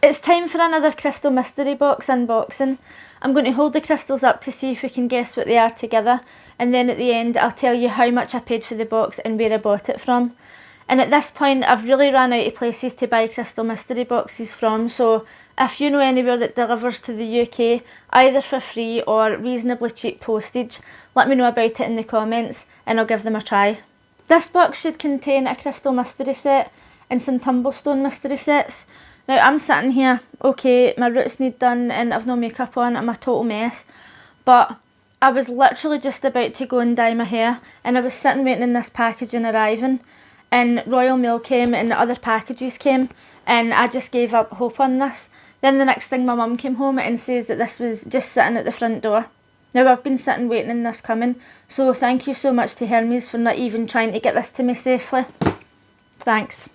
It's time for another crystal mystery box unboxing. I'm going to hold the crystals up to see if we can guess what they are together, and then at the end I'll tell you how much I paid for the box and where I bought it from. And at this point I've really run out of places to buy crystal mystery boxes from, so if you know anywhere that delivers to the UK, either for free or reasonably cheap postage, let me know about it in the comments and I'll give them a try. This box should contain a crystal mystery set and some tumblestone mystery sets. Now I'm sitting here, okay, my roots need done and I've no makeup on, I'm a total mess, but I was literally just about to go and dye my hair and I was sitting waiting in this packaging arriving, and Royal Mail came and the other packages came and I just gave up hope on this. Then the next thing my mum came home and says that this was just sitting at the front door. Now I've been sitting waiting in this coming, so thank you so much to Hermes for not even trying to get this to me safely. Thanks.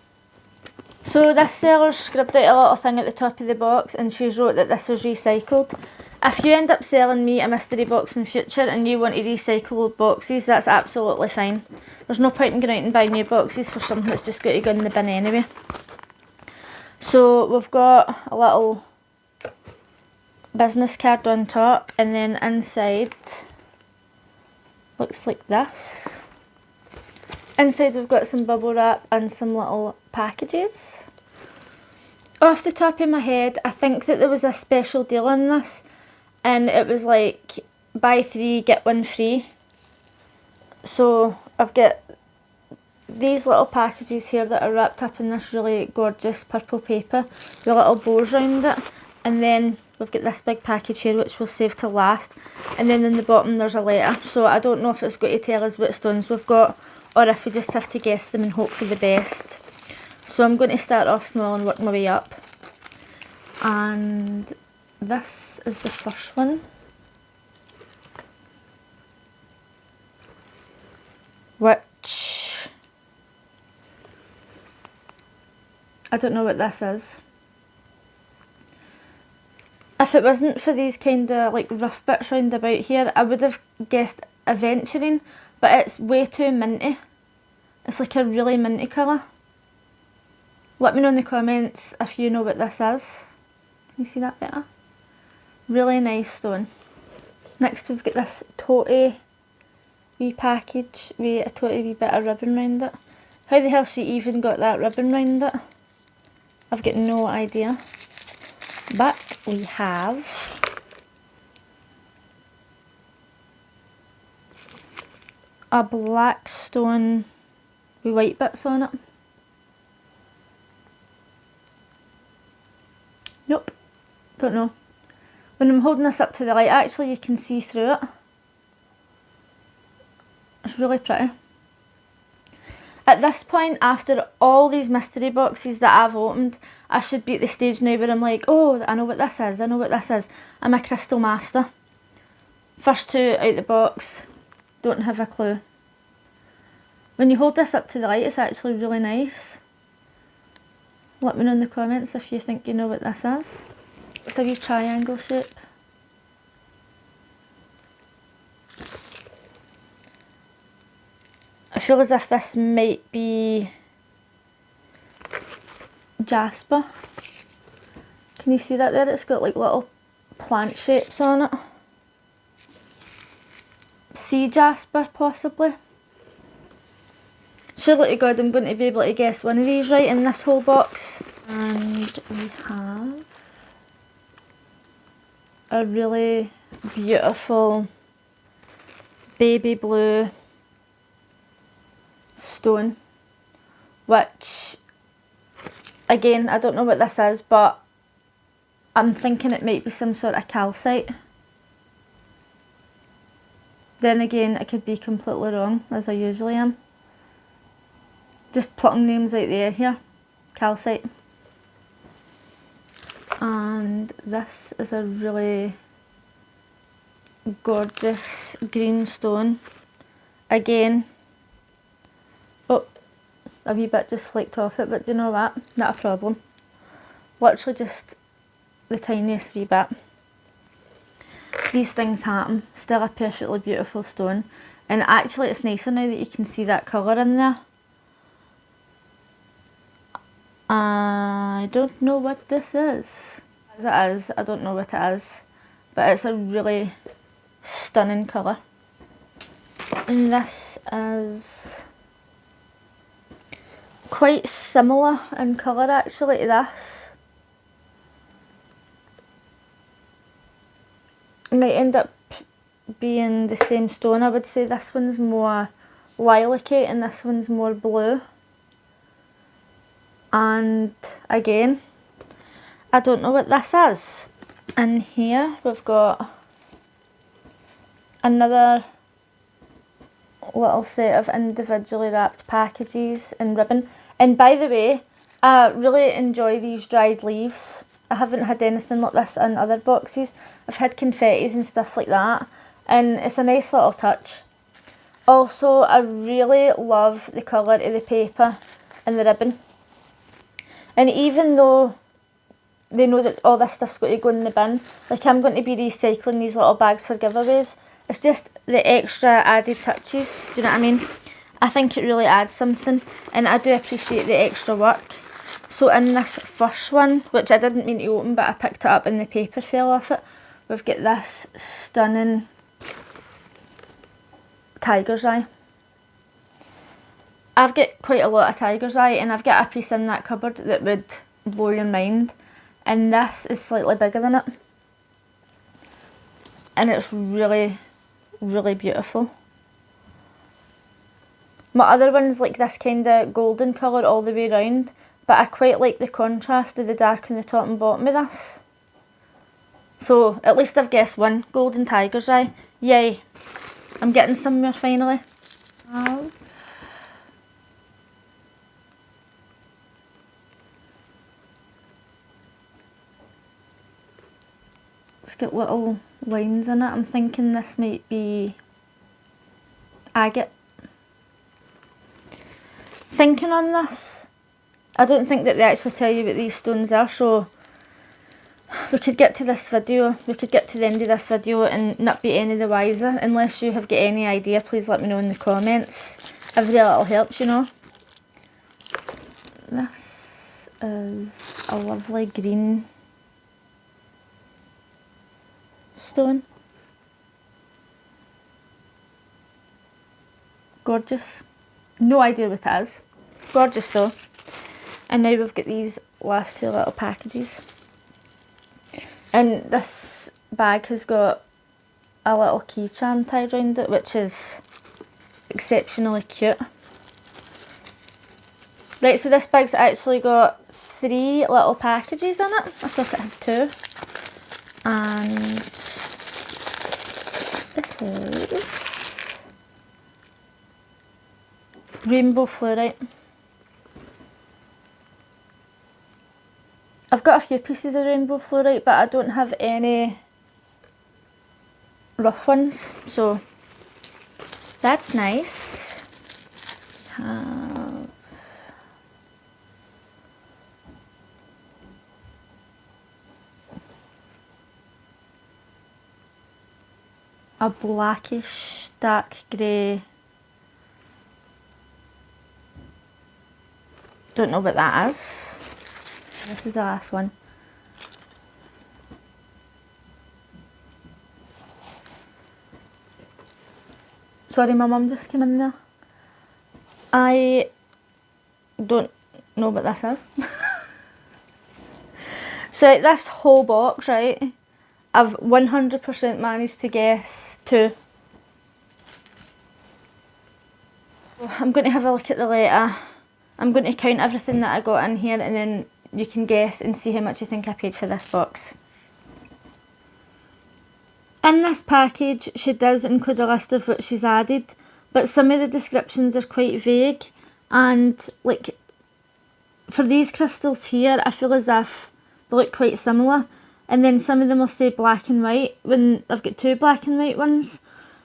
So this seller scribbled out a little thing at the top of the box and she wrote that this is recycled. If you end up selling me a mystery box in future and you want to recycle old boxes, that's absolutely fine. There's no point in going out and buying new boxes for something that's just got to go in the bin anyway. So we've got a little business card on top, and then inside looks like this. Inside we've got some bubble wrap and some little packages. Off the top of my head, I think that there was a special deal on this and it was like buy 3 get 1 free. So I've got these little packages here that are wrapped up in this really gorgeous purple paper with little bows around it, and then we've got this big package here which we'll save till last, and then in the bottom there's a letter. So I don't know if it's going to tell us what stones we've got or if we just have to guess them and hope for the best. So I'm going to start off small and work my way up. And this is the first one. Which I don't know what this is. If it wasn't for these kind of like rough bits round about here, I would have guessed aventurine, but it's way too minty. It's like a really minty colour. Let me know in the comments if you know what this is. Can you see that better? Really nice stone. Next we've got this toty wee package with a toty wee bit of ribbon round it. How the hell she even got that ribbon round it? I've got no idea. But we have a black stone with white bits on it. Nope, don't know. When I'm holding this up to the light, actually you can see through it. It's really pretty. At this point, after all these mystery boxes that I've opened, I should be at the stage now where I'm like, oh, I know what this is, I know what this is. I'm a crystal master. First two out the box, don't have a clue. When you hold this up to the light, it's actually really nice. Let me know in the comments if you think you know what this is. It's a wee triangle shape. I feel as if this might be jasper. Can you see that there? It's got like little plant shapes on it. Sea jasper possibly. Surely to God I'm going to be able to guess one of these right in this whole box. And we have a really beautiful baby blue stone, which again I don't know what this is, but I'm thinking it might be some sort of calcite. Then again I could be completely wrong, as I usually am. Just plucking names out the air here. Calcite. And this is a really gorgeous green stone. Again, oh, a wee bit just flaked off it, but do you know what? Not a problem. Literally just the tiniest wee bit. These things happen. Still a perfectly beautiful stone. And actually it's nicer now that you can see that colour in there. I don't know what this is. As it is, I don't know what it is, but it's a really stunning colour. And this is quite similar in colour actually to this. It might end up being the same stone. I would say this one's more lilac-y and this one's more blue. And again, I don't know what this is. And here we've got another little set of individually wrapped packages in ribbon. And by the way, I really enjoy these dried leaves. I haven't had anything like this in other boxes. I've had confettis and stuff like that, and it's a nice little touch. Also, I really love the colour of the paper and the ribbon. And even though they know that all this stuff's got to go in the bin, like I'm going to be recycling these little bags for giveaways, it's just the extra added touches, do you know what I mean? I think it really adds something, and I do appreciate the extra work. So in this first one, which I didn't mean to open but I picked it up and the paper fell off it, we've got this stunning tiger's eye. I've got quite a lot of tiger's eye, and I've got a piece in that cupboard that would blow your mind, and this is slightly bigger than it, and it's really, really beautiful. My other one's like this kind of golden colour all the way round, but I quite like the contrast of the dark on the top and bottom of this. So at least I've guessed one. Golden tiger's eye. Yay. I'm getting somewhere finally. It's got little lines in it. I'm thinking this might be agate. Thinking on this, I don't think that they actually tell you what these stones are, so we could get to this video, we could get to the end of this video and not be any the wiser. Unless you have got any idea, please let me know in the comments. Every little helps, you know. This is a lovely green stone. Gorgeous. No idea what it is. Gorgeous though. And now we've got these last two little packages. And this bag has got a little key charm tied around it, which is exceptionally cute. Right, so this bag's actually got 3 little packages in it. I thought it had 2. And this is rainbow fluorite. I've got a few pieces of rainbow fluorite, but I don't have any rough ones, so that's nice. A blackish dark grey. Don't know what that is. This is the last one. Sorry, my mum just came in there. I don't know what this is. So this whole box, right, I've 100% managed to guess 2. I'm going to have a look at the letter. I'm going to count everything that I got in here, and then you can guess and see how much you think I paid for this box. In this package, she does include a list of what she's added, but some of the descriptions are quite vague, and like for these crystals here, I feel as if they look quite similar, and then some of them will say black and white when I've got 2 black and white ones.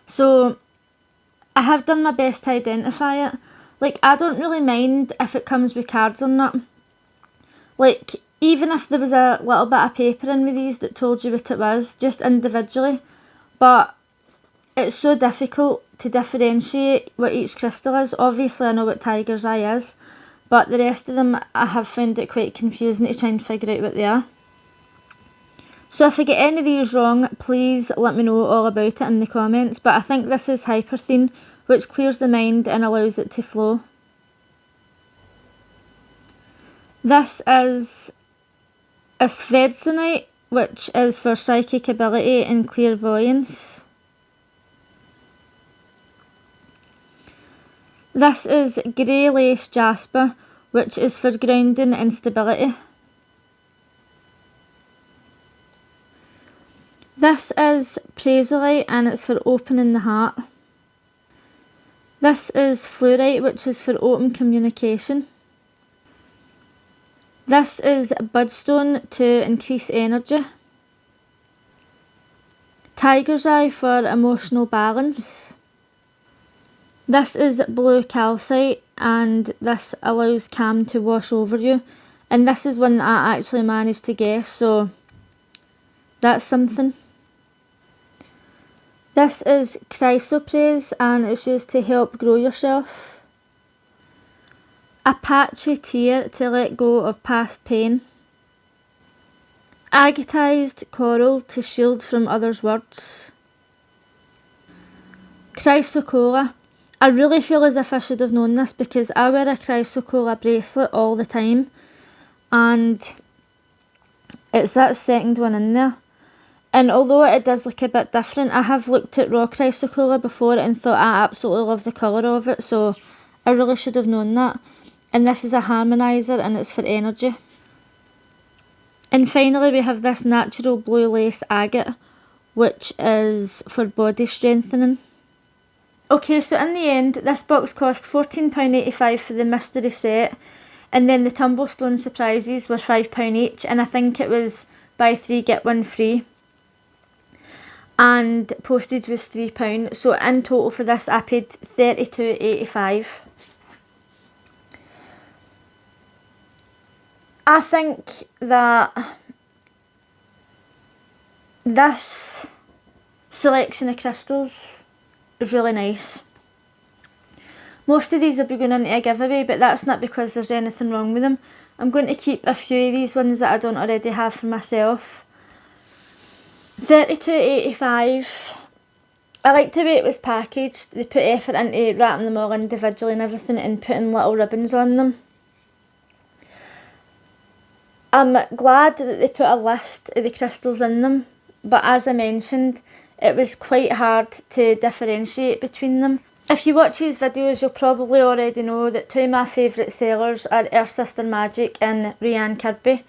So I have done my best to identify it. Like, I don't really mind if it comes with cards or not. Like, even if there was a little bit of paper in with these that told you what it was, just individually. But it's so difficult to differentiate what each crystal is. Obviously, I know what tiger's eye is, but the rest of them I have found it quite confusing to try and figure out what they are. So if I get any of these wrong, please let me know all about it in the comments, but I think this is hyperthene, which clears the mind and allows it to flow. This is a Svedsenite, which is for psychic ability and clairvoyance. This is Grey Lace Jasper, which is for grounding and stability. This is Praisolite and it's for opening the heart. This is Fluorite, which is for open communication. This is Budstone to increase energy. Tiger's Eye for emotional balance. This is Blue Calcite and this allows calm to wash over you. And this is one that I actually managed to guess, so that's something. This is Chrysoprase and it's used to help grow yourself. Apache Tear to let go of past pain. Agatized Coral to shield from others' words. Chrysocolla. I really feel as if I should have known this because I wear a Chrysocolla bracelet all the time and it's that second one in there. And although it does look a bit different, I have looked at raw Chrysocolla before and thought I absolutely love the colour of it, so I really should have known that. And this is a harmonizer and it's for energy. And finally we have this natural blue lace agate, which is for body strengthening. Okay, so in the end this box cost £14.85 for the mystery set, and then the Tumblestone surprises were £5 each, and I think it was buy 3 get 1 free. And postage was £3, so in total for this I paid £32.85. I think that this selection of crystals is really nice. Most of these will be going into a giveaway, but that's not because there's anything wrong with them. I'm going to keep a few of these ones that I don't already have for myself. £32.85. I liked the way it was packaged. They put effort into wrapping them all individually and everything and putting little ribbons on them. I'm glad that they put a list of the crystals in them, but as I mentioned, it was quite hard to differentiate between them. If you watch these videos, you'll probably already know that two of my favourite sellers are Our Sister Magic and Enquirie,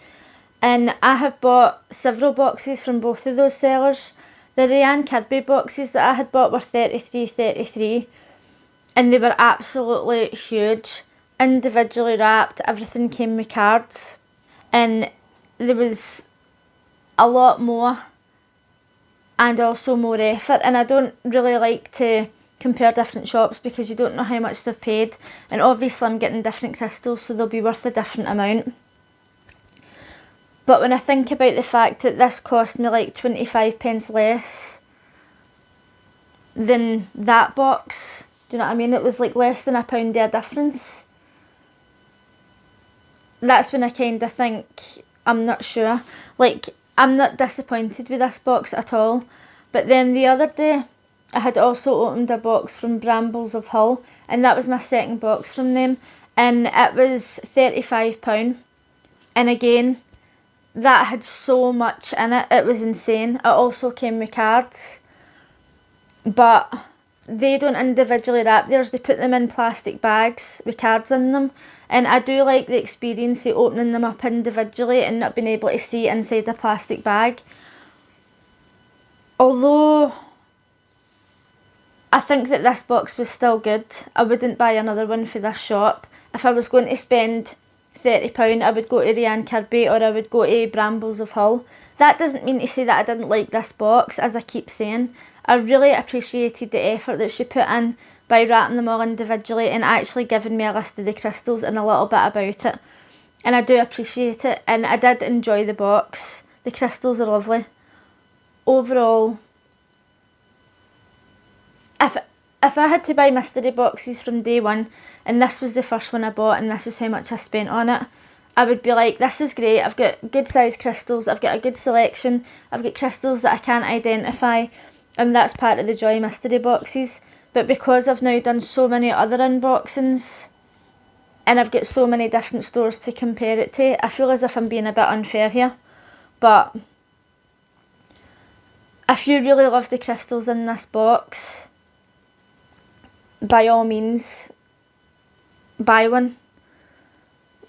and I have bought several boxes from both of those sellers. The Enquirie boxes that I had bought were $33.33 and they were absolutely huge, individually wrapped, everything came with cards. And there was a lot more and also more effort, and I don't really like to compare different shops because you don't know how much they've paid, and obviously I'm getting different crystals so they'll be worth a different amount. But when I think about the fact that this cost me like 25p less than that box, do you know what I mean? It was like less than £1 a difference. That's when I kind of think, I'm not sure. Like, I'm not disappointed with this box at all. But then the other day, I had also opened a box from Brambles of Hull, and that was my second box from them, and it was £35. And again, that had so much in it, it was insane. It also came with cards, but they don't individually wrap theirs, they put them in plastic bags with cards in them. And I do like the experience of opening them up individually and not being able to see inside a plastic bag. Although I think that this box was still good, I wouldn't buy another one for this shop. If I was going to spend £30, I would go to Enquirie or I would go to Brambles of Hull. That doesn't mean to say that I didn't like this box, as I keep saying. I really appreciated the effort that she put in by wrapping them all individually and actually giving me a list of the crystals and a little bit about it. And I do appreciate it, and I did enjoy the box. The crystals are lovely. Overall, if I had to buy mystery boxes from day one and this was the first one I bought and this is how much I spent on it, I would be like, this is great, I've got good size crystals, I've got a good selection, I've got crystals that I can't identify, and that's part of the joy of mystery boxes. But because I've now done so many other unboxings and I've got so many different stores to compare it to, I feel as if I'm being a bit unfair here. But if you really love the crystals in this box, by all means, buy one.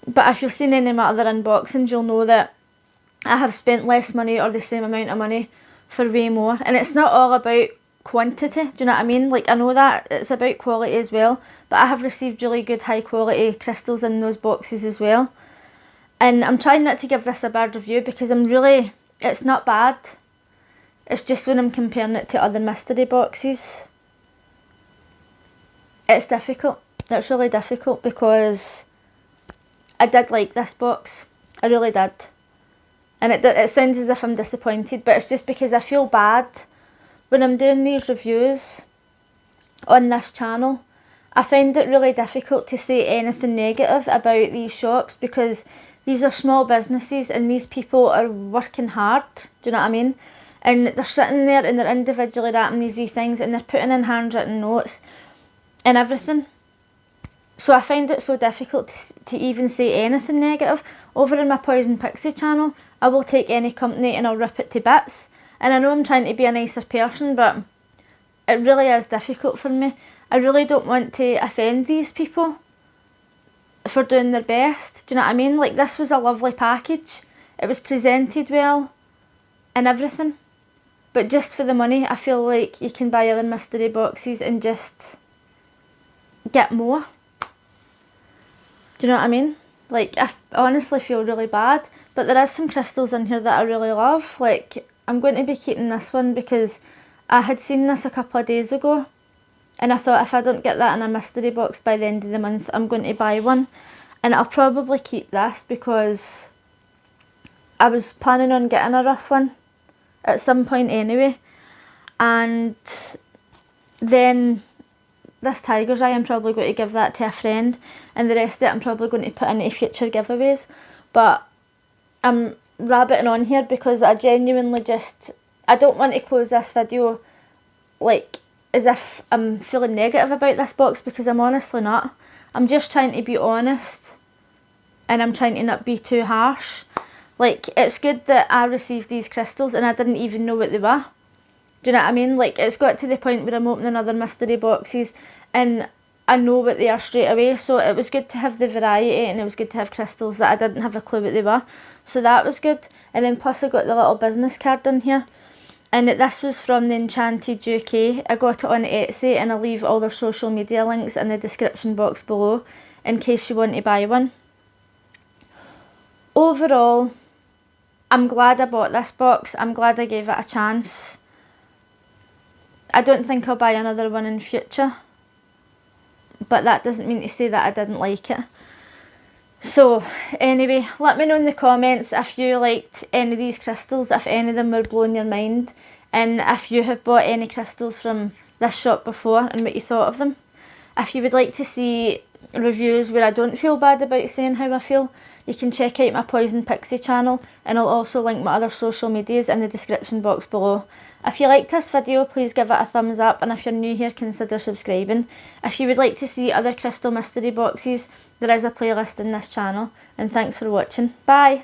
But if you've seen any of my other unboxings, you'll know that I have spent less money or the same amount of money for way more. And it's not all about quantity, do you know what I mean? Like, I know that it's about quality as well, but I have received really good high quality crystals in those boxes as well. And I'm trying not to give this a bad review because it's not bad. It's just when I'm comparing it to other mystery boxes, it's difficult. It's really difficult because I did like this box. I really did. And it sounds as if I'm disappointed, but it's just because I feel bad when I'm doing these reviews on this channel. I find it really difficult to say anything negative about these shops because these are small businesses and these people are working hard, do you know what I mean? And they're sitting there and they're individually wrapping these wee things and they're putting in handwritten notes and everything. So I find it so difficult to even say anything negative. Over in my Poison Pixie channel, I will take any company and I'll rip it to bits. And I know I'm trying to be a nicer person, but it really is difficult for me. I really don't want to offend these people for doing their best. Do you know what I mean? Like, this was a lovely package. It was presented well and everything. But just for the money, I feel like you can buy other mystery boxes and just get more. Do you know what I mean? Like, I honestly feel really bad. But there is some crystals in here that I really love. Like, I'm going to be keeping this one because I had seen this a couple of days ago. And I thought if I don't get that in a mystery box by the end of the month, I'm going to buy one. And I'll probably keep this because I was planning on getting a rough one at some point anyway. And then this tiger's eye, I'm probably going to give that to a friend. And the rest of it I'm probably going to put into future giveaways. But I'm rabbiting on here because I genuinely I don't want to close this video like as if I'm feeling negative about this box because I'm honestly not. I'm just trying to be honest and I'm trying to not be too harsh. Like, it's good that I received these crystals and I didn't even know what they were. Do you know what I mean? Like, it's got to the point where I'm opening other mystery boxes and I know what they are straight away. So it was good to have the variety and it was good to have crystals that I didn't have a clue what they were. So that was good. And then plus I got the little business card in here. And this was from the Enchanted UK. I got it on Etsy and I'll leave all their social media links in the description box below in case you want to buy one. Overall, I'm glad I bought this box. I'm glad I gave it a chance. I don't think I'll buy another one in future. But that doesn't mean to say that I didn't like it. So, anyway, let me know in the comments if you liked any of these crystals, if any of them were blowing your mind, and if you have bought any crystals from this shop before and what you thought of them. If you would like to see reviews where I don't feel bad about saying how I feel, you can check out my Poison Pixie channel, and I'll also link my other social medias in the description box below. If you liked this video, please give it a thumbs up, and if you're new here, consider subscribing. If you would like to see other crystal mystery boxes, there is a playlist in this channel, and thanks for watching. Bye!